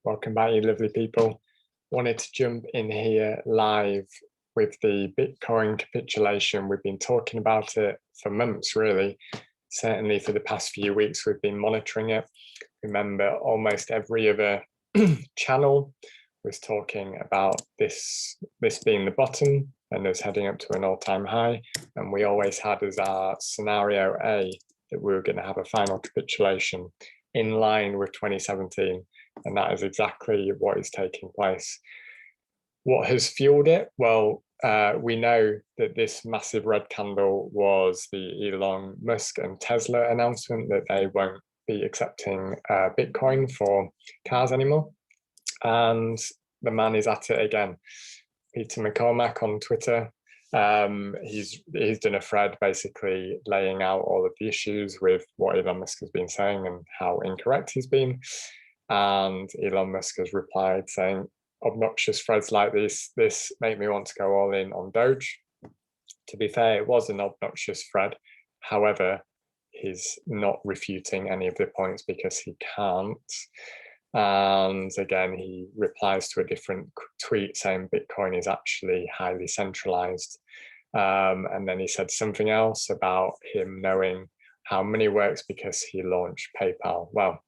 Welcome back, you lovely people. Wanted to jump in here live with the Bitcoin capitulation. We've been talking about it for months, really. Certainly for the past few weeks, we've been monitoring it. Remember, almost every other channel was talking about this being the bottom and us heading up to an all-time high. And we always had as our scenario A that we were going to have a final capitulation in line with 2017. And that is exactly what is taking place. What has fueled it? Well, we know that this massive red candle was the Elon Musk and Tesla announcement that they won't be accepting Bitcoin for cars anymore. And the man is at it again. Peter McCormack on Twitter, he's done a thread basically laying out all of the issues with what Elon Musk has been saying and how incorrect he's been. And Elon Musk has replied saying, obnoxious threads like this make me want to go all in on Doge. To be fair, it was an obnoxious thread. However, he's not refuting any of the points because he can't. And again, he replies to a different tweet saying Bitcoin is actually highly centralized. And then he said something else about him knowing how money works because he launched PayPal. Well,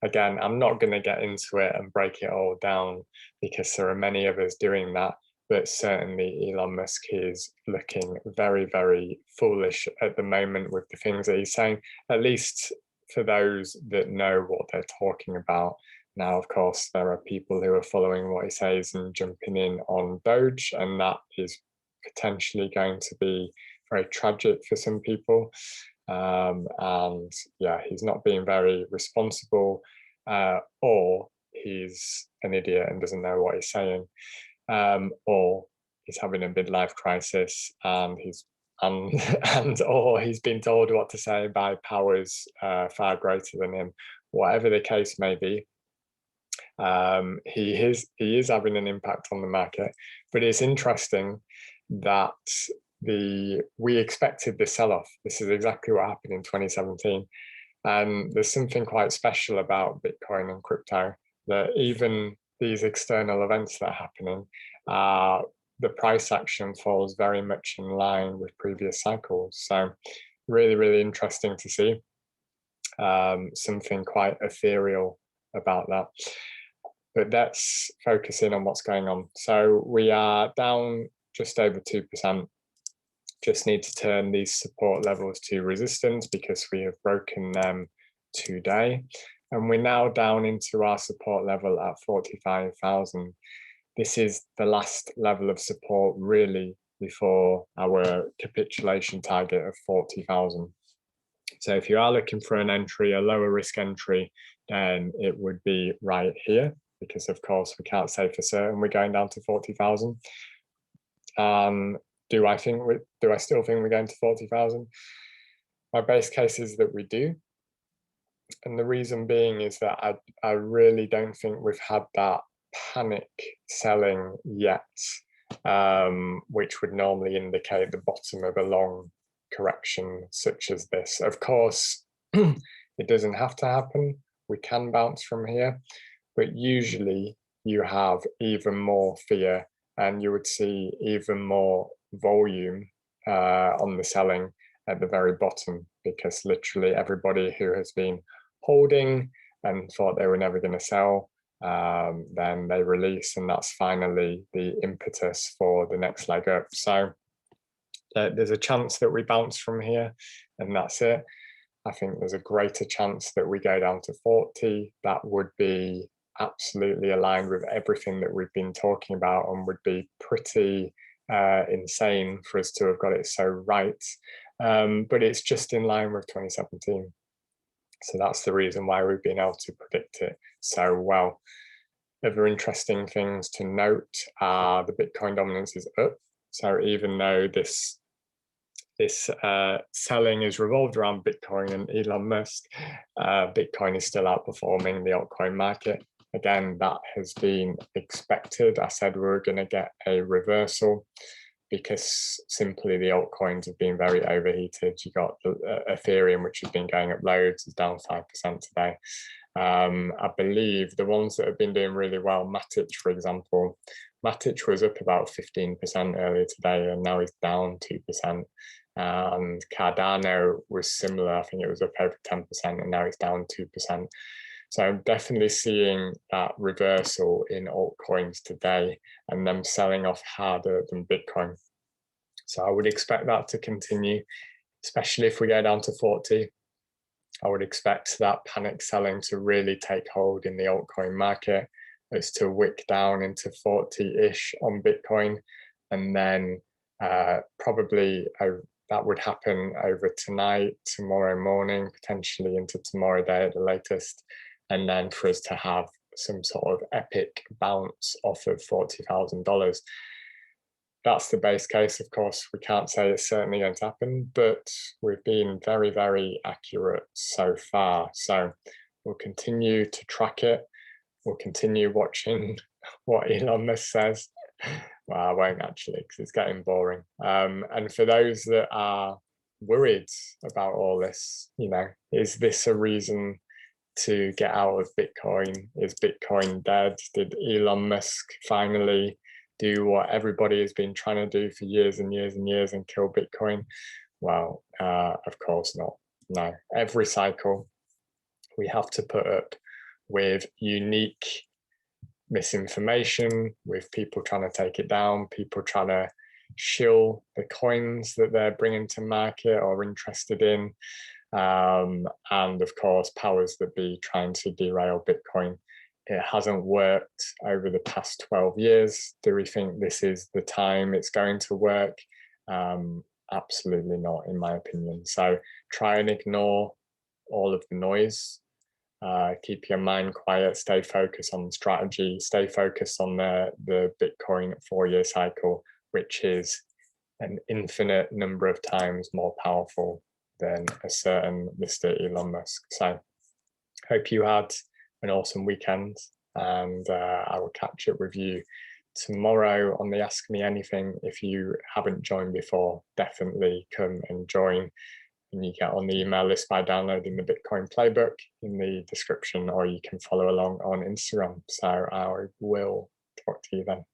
again, I'm not going to get into it and break it all down because there are many of us doing that. But certainly Elon Musk is looking very, very foolish at the moment with the things that he's saying, at least for those that know what they're talking about. Now, of course, there are people who are following what he says and jumping in on Doge, and that is potentially going to be very tragic for some people. And yeah, he's not being very responsible, or he's an idiot and doesn't know what he's saying, or he's having a midlife crisis and or he's been told what to say by powers far greater than him. Whatever the case may be, he is having an impact on the market. But it's interesting that we expected the sell-off. This is exactly what happened in 2017. And there's something quite special about Bitcoin and crypto, that even these external events that are happening, the price action falls very much in line with previous cycles. So really, really interesting to see. Something quite ethereal about that. But let's focus in on what's going on. So we are down just over 2%. Just need to turn these support levels to resistance because we have broken them today. And we're now down into our support level at 45,000. This is the last level of support really before our capitulation target of 40,000. So if you are looking for an entry, a lower risk entry, then it would be right here, because of course we can't say for certain we're going down to 40,000. Do I still think we're going to 40,000? My base case is that we do. And the reason being is that I really don't think we've had that panic selling yet, which would normally indicate the bottom of a long correction such as this. Of course, it doesn't have to happen. We can bounce from here, but usually you have even more fear and you would see even more volume on the selling at the very bottom, because literally everybody who has been holding and thought they were never going to sell, then they release, and that's finally the impetus for the next leg up. So there's a chance that we bounce from here and that's it. I think there's a greater chance that we go down to 40. That would be absolutely aligned with everything that we've been talking about and would be pretty insane for us to have got it so right. But it's just in line with 2017. So that's the reason why we've been able to predict it so well. Other interesting things to note are the Bitcoin dominance is up. So even though this selling is revolved around Bitcoin and Elon Musk, Bitcoin is still outperforming the altcoin market. Again, that has been expected. I said we were going to get a reversal because simply the altcoins have been very overheated. You got Ethereum, which has been going up loads, is down 5% today. I believe the ones that have been doing really well, Matic, for example, Matic was up about 15% earlier today, and now he's down 2%. And Cardano was similar. I think it was up over 10%, and now it's down 2%. So I'm definitely seeing that reversal in altcoins today, and them selling off harder than Bitcoin. So I would expect that to continue, especially if we go down to 40. I would expect that panic selling to really take hold in the altcoin market, as to wick down into 40-ish on Bitcoin, and then probably that would happen over tonight, tomorrow morning, potentially into tomorrow day at the latest, and then for us to have some sort of epic bounce off of $40,000. That's the base case. Of course, we can't say it's certainly going to happen, but we've been very, very accurate so far. So we'll continue to track it. We'll continue watching what Elon Musk says. Well, I won't actually, because it's getting boring. And for those that are worried about all this, is this a reason to get out of Bitcoin? Is Bitcoin dead? Did Elon Musk finally do what everybody has been trying to do for years and years and years and kill Bitcoin? Well, of course not. No, every cycle we have to put up with unique misinformation, with people trying to take it down, people trying to shill the coins that they're bringing to market or interested in, and of course powers that be trying to derail Bitcoin. It hasn't worked over the past 12 years. Do we think this is the time it's going to work? Absolutely not, in my opinion. So try and ignore all of the noise. Keep your mind quiet, stay focused on strategy, stay focused on the Bitcoin 4-year cycle, which is an infinite number of times more powerful than a certain Mr. Elon Musk. So hope you had an awesome weekend, and I will catch up with you tomorrow on the Ask Me Anything. If you haven't joined before, definitely come and join, and you get on the email list by downloading the Bitcoin playbook in the description, or you can follow along on Instagram. So I will talk to you then.